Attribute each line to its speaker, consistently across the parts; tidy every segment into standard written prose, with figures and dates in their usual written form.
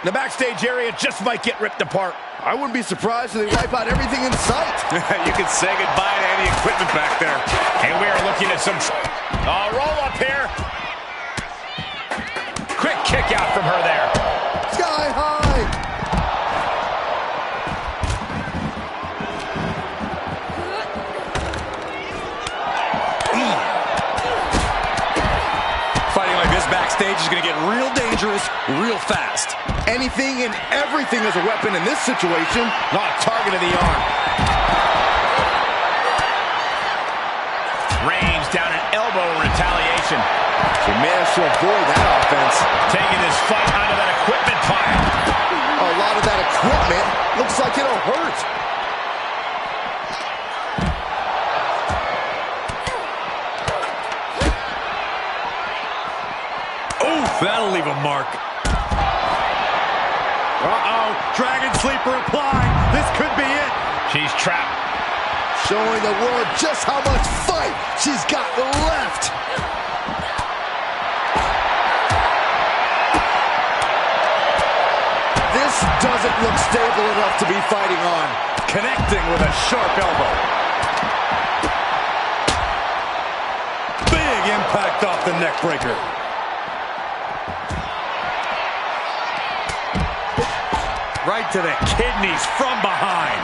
Speaker 1: The backstage area just might get ripped apart.
Speaker 2: I wouldn't be surprised if they wipe out everything in sight.
Speaker 1: You can say goodbye to any equipment back there. And we are looking at some... roll up here. Quick kick out from her there.
Speaker 2: Sky high.
Speaker 1: Fighting like this backstage is going to get real dangerous real fast.
Speaker 2: Anything and everything is a weapon in this situation.
Speaker 1: Target of the arm. Range down an elbow in retaliation.
Speaker 2: She managed to avoid that offense.
Speaker 1: Taking this fight onto that equipment pile.
Speaker 2: A lot of that equipment looks like it'll hurt.
Speaker 1: Oof, that'll leave a mark. Dragon Sleeper applying. This could be it. She's trapped.
Speaker 2: Showing the world just how much fight she's got left. This doesn't look stable enough to be fighting on.
Speaker 1: Connecting with a sharp elbow. Big impact off the neck breaker. Right to the kidneys from behind.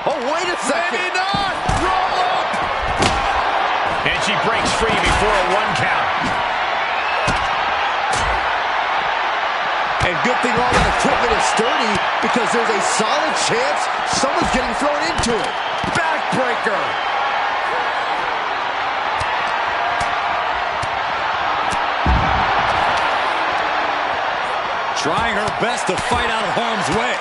Speaker 2: Oh, wait a second.
Speaker 1: Maybe not. Roll up. And she breaks free before a 1 count.
Speaker 2: And good thing all that equipment is sturdy, because there's a solid chance someone's getting thrown into it.
Speaker 1: Backbreaker. Trying her best to fight out of harm's way.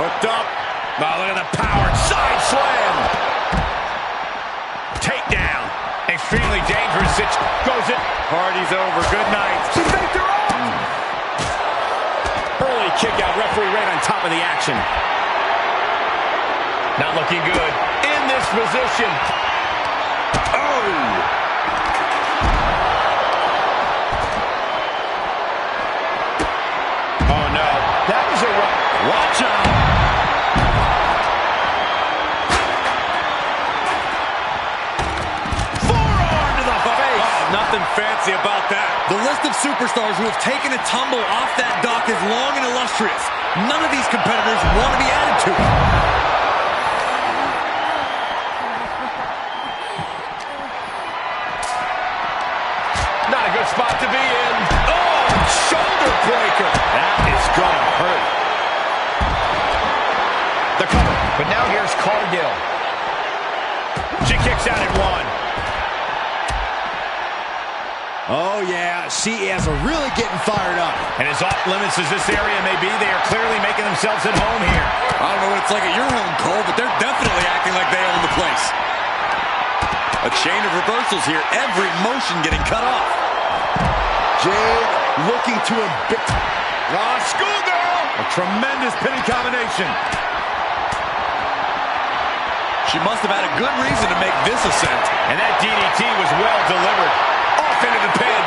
Speaker 1: Hooked up. Now look at the power. Side slam. Takedown. Extremely dangerous. It goes it. Party's over. Good night. She faked her off. Early kick out. Referee right on top of the action. Not looking good. In this position. Oh! Oh, no. That was a run. Watch out. Forearm to the face. Oh, nothing fancy about that. The list of superstars who have taken a tumble off that dock is long and illustrious. None of these competitors want to be added to it. Not a good spot to be in. Oh, shoulder breaker. That is gonna hurt. The cover. But now here's Cargill. She kicks out at 1.
Speaker 2: Oh, yeah, she is really getting fired up.
Speaker 1: And as off limits as this area may be, they are clearly making themselves at home here. I don't know what it's like at your home, Cole, but they're definitely acting like they own the place. A chain of reversals here, every motion getting cut off.
Speaker 2: Jade looking to embit.
Speaker 1: Schoolgirl! A tremendous pinning combination. She must have had a good reason to make this ascent. And that DDT was well delivered. Off into the pin.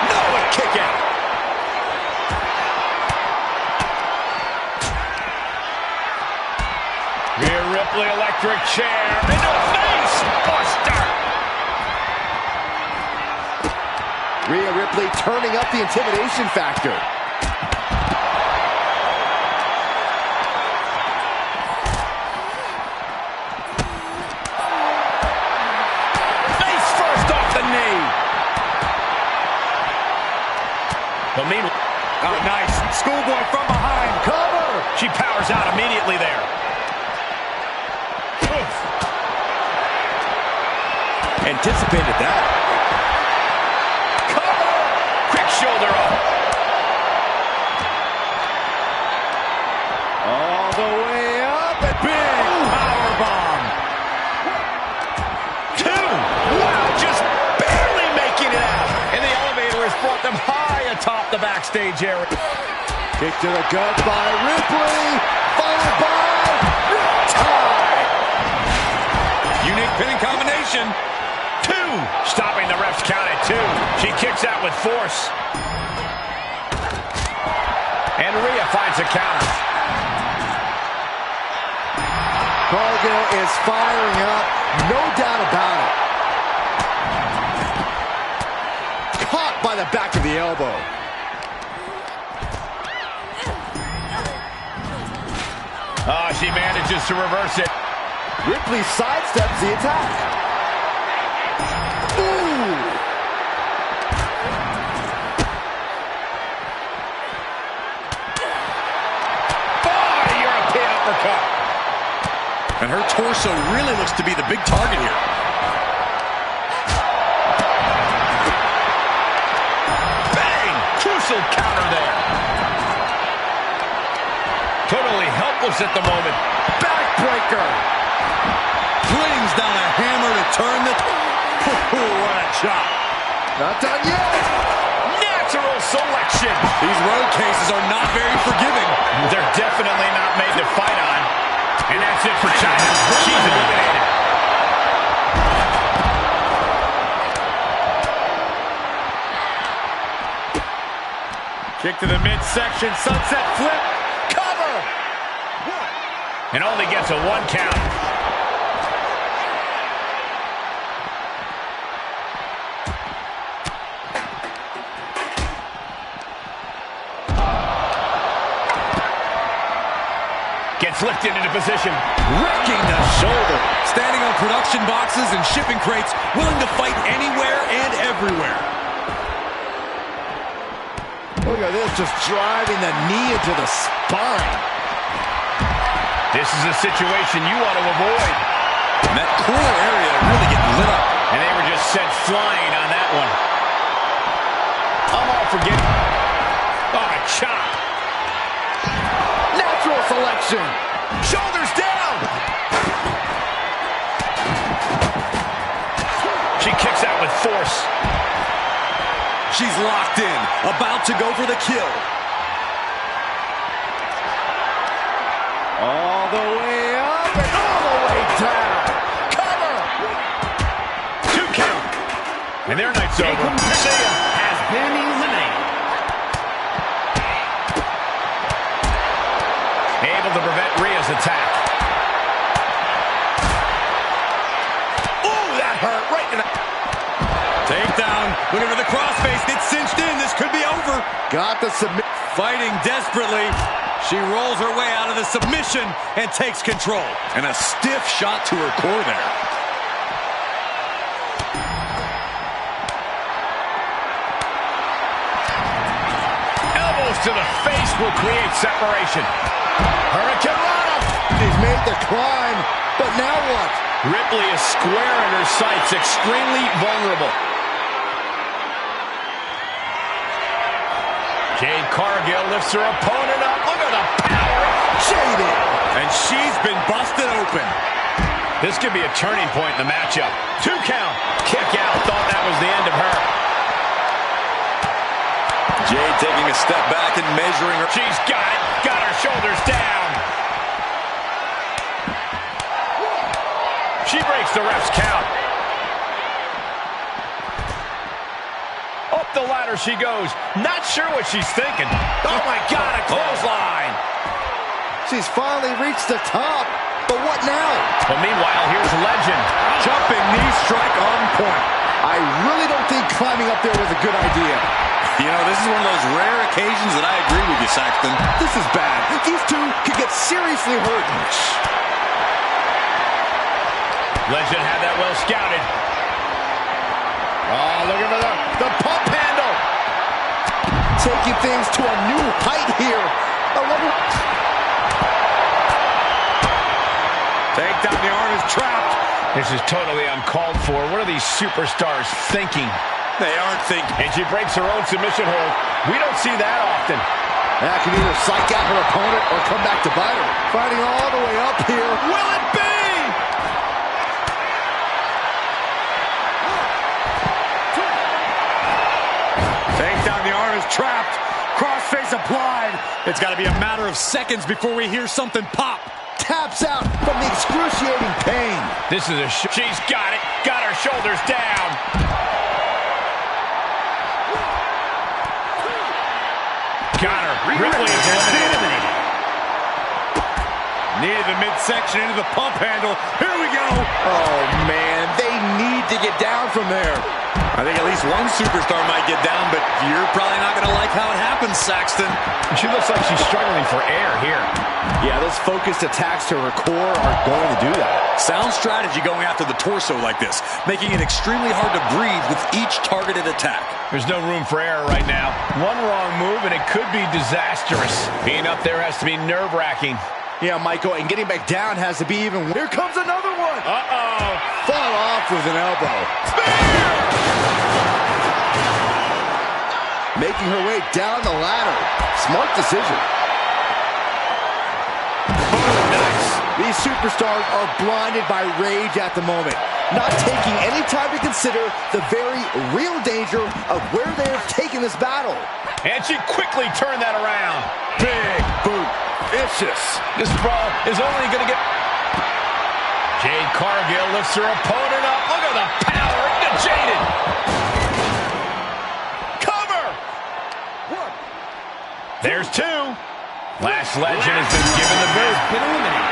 Speaker 1: No, a kick out. Rhea Ripley, electric chair. Into the face. Buster.
Speaker 2: Rhea Ripley turning up the intimidation factor.
Speaker 1: Face first off the knee. But meanwhile, oh, nice. Schoolboy from behind.
Speaker 2: Cover.
Speaker 1: She powers out immediately there. Oof.
Speaker 2: Anticipated that.
Speaker 1: Shoulder up.
Speaker 2: All the way up. And
Speaker 1: Big power bomb. 2. Wow, just barely making it out. And the elevator has brought them high atop the backstage area.
Speaker 2: Kick to the gut by Ripley. Followed by Sh0tyme.
Speaker 1: unique pinning combination.
Speaker 3: 2. Stopping the ref's count at 2. She kicks out with force. And Rhea finds a counter.
Speaker 2: Cargill is firing up, no doubt about it. Caught by the back of the elbow.
Speaker 3: Oh, she manages to reverse it.
Speaker 2: Ripley sidesteps the attack. Ooh!
Speaker 3: Oh, European uppercut.
Speaker 1: And her torso really looks to be the big target here.
Speaker 3: Bang! Crucial counter there. Totally helpless at the moment.
Speaker 2: Backbreaker.
Speaker 1: Brings down a hammer to turn the... what a chop.
Speaker 2: Not done yet.
Speaker 3: Natural selection.
Speaker 1: These road cases are not very forgiving.
Speaker 3: They're definitely not made to fight on. And that's it for China. She's eliminated. Kick to the midsection. Sunset flip. Cover. And only gets a 1 count. Gets lifted into position.
Speaker 1: Wrecking the shoulder. Standing on production boxes and shipping crates, willing to fight anywhere and everywhere.
Speaker 2: Look at this, just driving the knee into the spine.
Speaker 3: This is a situation you want to avoid.
Speaker 1: And that core area really getting lit up.
Speaker 3: And they were just sent flying on that one. I'm all for getting... Oh, a chop.
Speaker 2: Natural selection.
Speaker 3: Shoulders down. She kicks out with force.
Speaker 1: She's locked in, about to go for the kill.
Speaker 2: All the way up and all the way down.
Speaker 3: Cover. 2 count. And their night's over.
Speaker 4: Has been eliminated.
Speaker 3: Able to prevent Rhea's attack. Ooh, that hurt right in the...
Speaker 1: Takedown, looking for the crossface. It's cinched in. This could be over.
Speaker 2: Got the submit.
Speaker 1: Fighting desperately. She rolls her way out of the submission and takes control. And a stiff shot to her core there.
Speaker 3: Elbows to the face will create separation. Hurricane Rana.
Speaker 2: He's made the climb, but now what?
Speaker 3: Ripley is square in her sights, extremely vulnerable. Jade Cargill lifts her opponent up. Look at the power.
Speaker 2: Jaded.
Speaker 1: And she's been busted open.
Speaker 3: This could be a turning point in the matchup. 2 count. Kick out. Thought that was the end of her.
Speaker 1: Jade taking a step back and measuring her.
Speaker 3: She's got it. Got her shoulders down. She breaks the ref's count. Up the ladder she goes. Not sure what she's thinking. Oh, my God, a clothesline.
Speaker 2: She's finally reached the top, but what now?
Speaker 3: But meanwhile, here's Legend.
Speaker 1: Jumping knee strike on point.
Speaker 2: I really don't think climbing up there was a good idea.
Speaker 1: You know, this is one of those rare occasions that I agree with you, Saxton.
Speaker 2: This is bad. These two could get seriously hurt.
Speaker 3: Legend had that well scouted. Oh, look at the pump handle.
Speaker 2: Taking things to a new height here.
Speaker 3: Takedown, the arm is trapped. This is totally uncalled for. What are these superstars thinking?
Speaker 1: They aren't thinking.
Speaker 3: And she breaks her own submission hold. We don't see that often.
Speaker 2: That can either psych out her opponent or come back to bite her. Fighting all the way up here.
Speaker 3: Will it be?
Speaker 1: Takedown, the arm is trapped. Crossface applied. It's got to be a matter of seconds before we hear something pop.
Speaker 2: Taps out from the excruciating pain.
Speaker 3: This is she's got it. Got her shoulders down. Got her. Ripley is eliminated.
Speaker 1: Needed the midsection into the pump handle. Here we go.
Speaker 2: Oh, man, they need to get down from there.
Speaker 1: I think at least one superstar might get down, but you're probably not going to like how it happens, Saxton.
Speaker 3: She looks like she's struggling for air here.
Speaker 2: Yeah, those focused attacks to her core are going to do that.
Speaker 1: Sound strategy going after the torso like this, making it extremely hard to breathe with each targeted attack.
Speaker 3: There's no room for error right now. One wrong move and it could be disastrous. Being up there has to be nerve-wracking.
Speaker 2: Yeah, Michael, and getting back down has to be even. Here comes another one.
Speaker 3: Uh-oh.
Speaker 2: Fought off with an elbow. Making her way down the ladder. Smart decision.
Speaker 3: Nice.
Speaker 2: These superstars are blinded by rage at the moment, not taking any time to consider the very real danger of where they're taking this battle.
Speaker 3: And she quickly turned that around.
Speaker 2: Big boot. Vicious.
Speaker 3: This brawl is only going to get... Jade Cargill lifts her opponent up. Look at the power. Jaded. Cover.
Speaker 2: One.
Speaker 3: There's two. Last Legend has been given the boot.
Speaker 4: Been eliminated.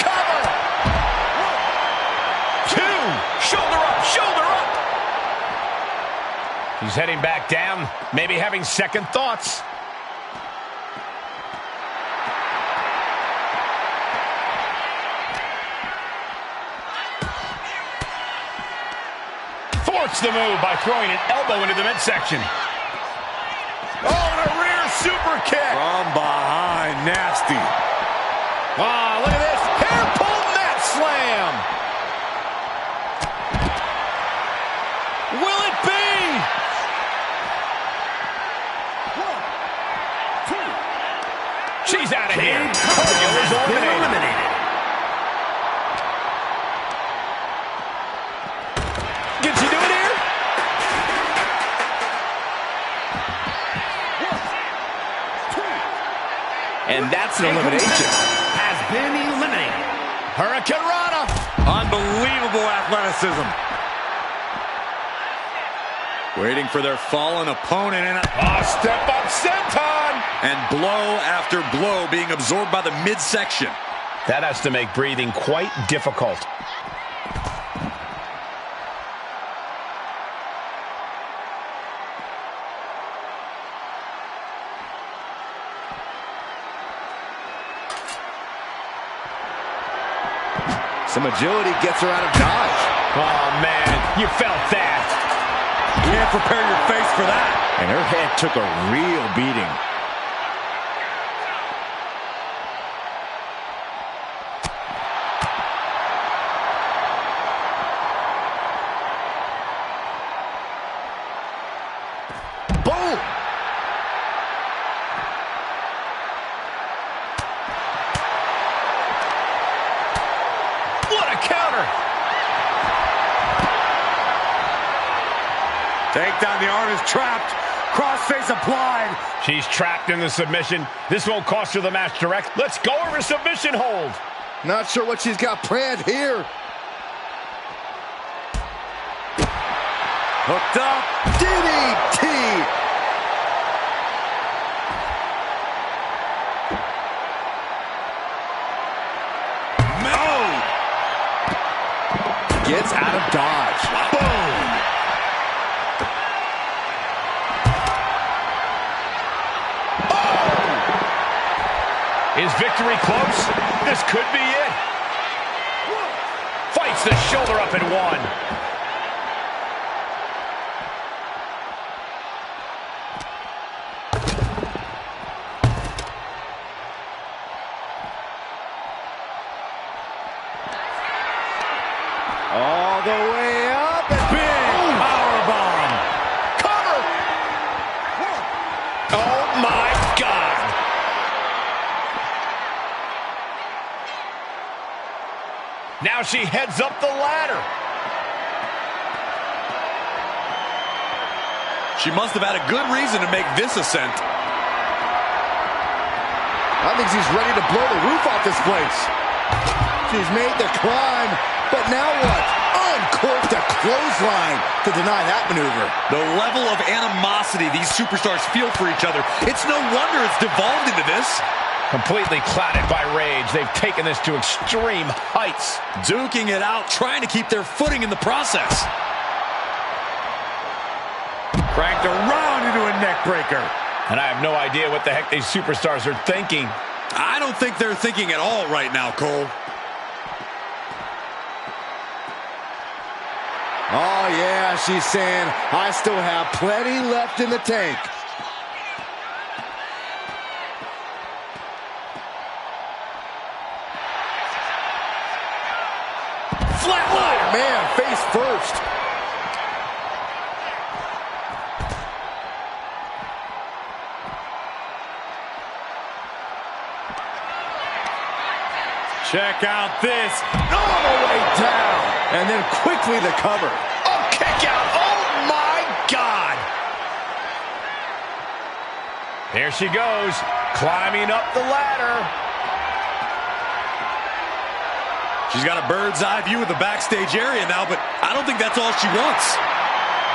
Speaker 3: Cover. One. Two. Shoulder up. Shoulder up. He's heading back down, maybe having second thoughts. Thwarts the move by throwing an elbow into the midsection. Oh, and a rear super kick.
Speaker 1: From behind, nasty.
Speaker 3: Oh, look at this. Hair pull mat slam. Will it be? She's out of here. Cargill is eliminated. Can she do it here?
Speaker 2: And that's an elimination.
Speaker 4: Has been eliminated.
Speaker 3: Hurricane Rana.
Speaker 1: Unbelievable athleticism. Waiting for their fallen opponent. And
Speaker 3: Step up senton.
Speaker 1: And blow after blow being absorbed by the midsection.
Speaker 3: That has to make breathing quite difficult.
Speaker 2: Some agility gets her out of dodge.
Speaker 3: Oh, man, you felt that.
Speaker 1: You can't prepare your face for that.
Speaker 2: And her head took a real beating. Boom!
Speaker 3: What a counter.
Speaker 1: Takedown, the arm is trapped. Crossface applied.
Speaker 3: She's trapped in the submission. This won't cost her the match direct. Let's go over submission hold.
Speaker 2: Not sure what she's got planned here.
Speaker 1: Hooked up.
Speaker 2: DDT! Gets out of dodge.
Speaker 3: Boom. Is victory close? This could be it. Fights the shoulder up and one.
Speaker 2: All the way up and
Speaker 1: Big powerbomb.
Speaker 3: Cover. Oh, my God. Now she heads up the ladder.
Speaker 1: She must have had a good reason to make this ascent.
Speaker 2: I think she's ready to blow the roof off this place. She's made the climb, but now what? Uncorked a clothesline to deny that maneuver.
Speaker 1: The level of animosity these superstars feel for each other, it's no wonder it's devolved into this.
Speaker 3: Completely clouded by rage. They've taken this to extreme heights.
Speaker 1: Duking it out, trying to keep their footing in the process.
Speaker 3: Cranked around into a neck breaker. And I have no idea what the heck these superstars are thinking.
Speaker 1: I don't think they're thinking at all right now, Cole.
Speaker 2: Oh, yeah, she's saying, I still have plenty left in the tank.
Speaker 1: Flatliner!
Speaker 2: Oh, man, face first.
Speaker 3: Check out this.
Speaker 2: All the way down. And then quickly the cover.
Speaker 3: Oh, kick out. Oh, my God. There she goes, climbing up the ladder.
Speaker 1: She's got a bird's eye view of the backstage area now, but I don't think that's all she wants.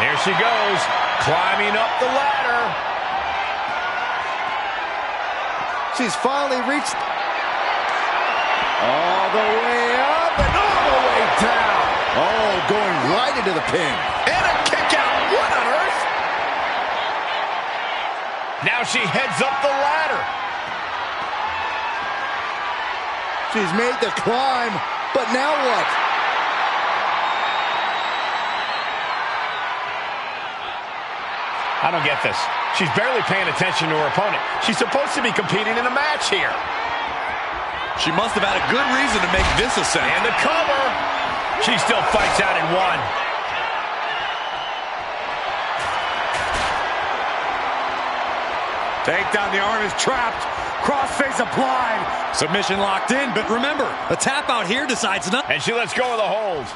Speaker 3: There she goes, climbing up the ladder.
Speaker 2: She's finally reached all the way up and all the way down. Oh, going right into the pin.
Speaker 3: And a kick out. What on earth? Now she heads up the ladder.
Speaker 2: She's made the climb, but now what?
Speaker 3: I don't get this. She's barely paying attention to her opponent. She's supposed to be competing in a match here.
Speaker 1: She must have had a good reason to make this ascent.
Speaker 3: And the cover. She still fights out in one.
Speaker 1: Takedown, the arm is trapped. Crossface applied. Submission locked in, but remember, a tap out here decides nothing.
Speaker 3: And she lets go of the hold.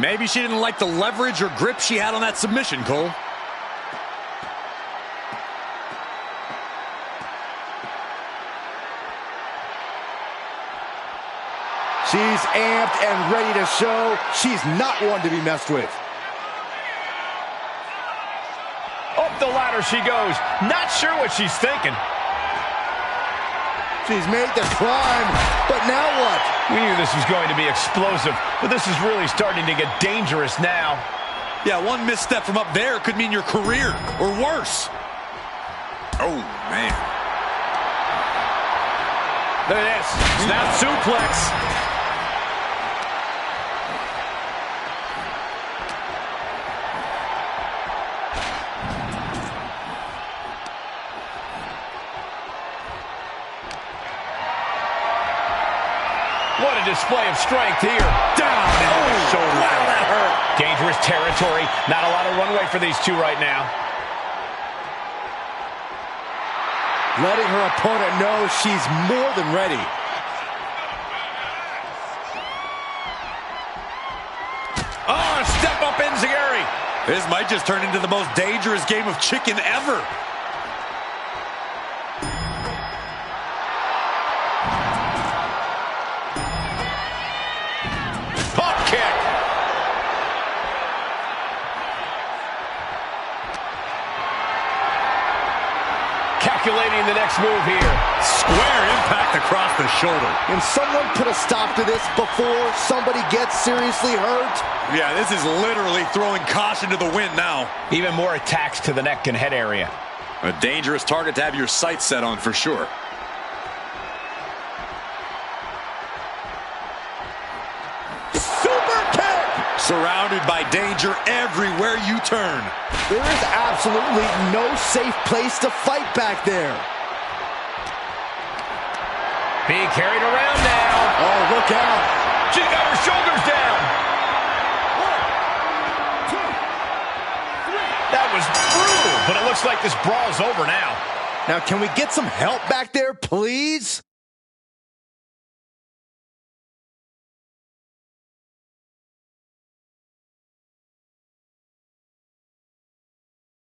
Speaker 1: Maybe she didn't like the leverage or grip she had on that submission, Cole.
Speaker 2: She's amped and ready to show she's not one to be messed with.
Speaker 3: Up the ladder she goes. Not sure what she's thinking.
Speaker 2: She's made the climb, but now what?
Speaker 3: We knew this was going to be explosive, but this is really starting to get dangerous now.
Speaker 1: Yeah, one misstep from up there could mean your career, or worse. Oh, man.
Speaker 3: Look at this.
Speaker 1: Snap suplex.
Speaker 3: What a display of strength here.
Speaker 1: Down into the shoulder.
Speaker 3: Wow, that hurt. Dangerous territory. Not a lot of runway for these two right now.
Speaker 2: Letting her opponent know she's more than ready.
Speaker 1: Oh, step up enziguri. This might just turn into the most dangerous game of chicken ever.
Speaker 3: Calculating the next move here.
Speaker 1: Square impact across the shoulder.
Speaker 2: Can someone put a stop to this before somebody gets seriously hurt?
Speaker 1: Yeah, this is literally throwing caution to the wind now.
Speaker 3: Even more attacks to the neck and head area.
Speaker 1: A dangerous target to have your sights set on for sure.
Speaker 2: Super kick!
Speaker 1: Surrounded by danger everywhere you turn.
Speaker 2: There is absolutely no safe place to fight back there.
Speaker 3: Being carried around now.
Speaker 2: Oh, look out.
Speaker 3: She got her shoulders down.
Speaker 2: 1, 2, 3.
Speaker 3: That was brutal, but it looks like this brawl is over now.
Speaker 2: Now, can we get some help back there, please?